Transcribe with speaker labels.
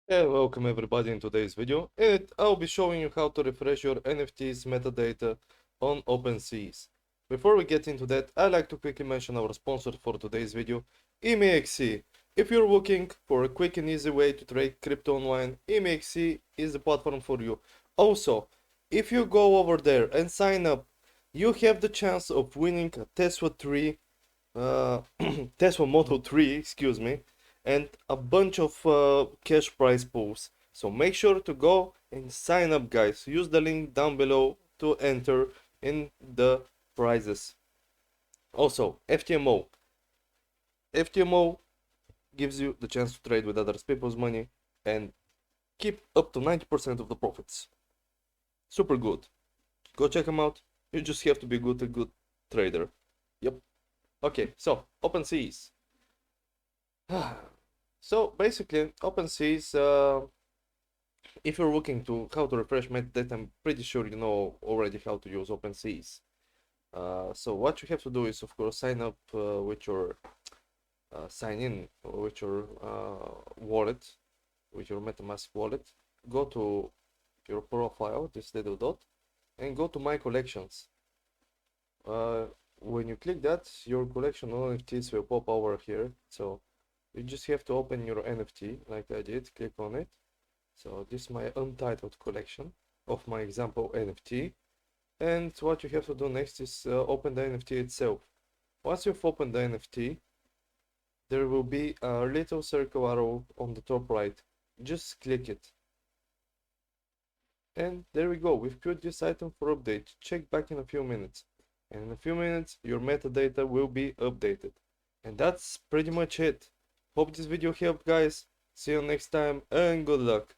Speaker 1: Hey, welcome everybody in today's video. In it, I'll be showing you how to refresh your NFT's metadata on Openseas. Before we get into that, I'd like to quickly mention our sponsor for today's video, ANY. If you're looking for a quick and easy way to trade crypto online, ANY is the platform for you. Also, if you go over there and sign up, you have the chance of winning a Tesla 3 Tesla Model 3, excuse me, and a bunch of cash prize pools. So make sure to go and sign up, guys. Use the link down below to enter in the prizes. Also, FTMO. FTMO gives you the chance to trade with other people's money and keep up to 90% of the profits. Super good. Go check them out. You just have to be a good trader. Yep. Okay, so Openseas. So basically, Openseas, if you're looking to how to refresh metadata, I'm pretty sure you know already how to use Openseas. So what you have to do is, of course, sign up with your sign in with your wallet, with your MetaMask wallet. Go to your profile, this little dot, and go to My Collections. When you click that, your collection of NFTs will pop over here. So you just have to open your NFT like I did, click on it. So this is my untitled collection of my example NFT. And what you have to do next is open the NFT itself. Once you've opened the NFT, there will be a little circle arrow on the top right. Just click it. And there we go, we've put this item for update. Check back in a few minutes. And in a few minutes, your metadata will be updated. And that's pretty much it. Hope this video helped, guys. See you next time and good luck.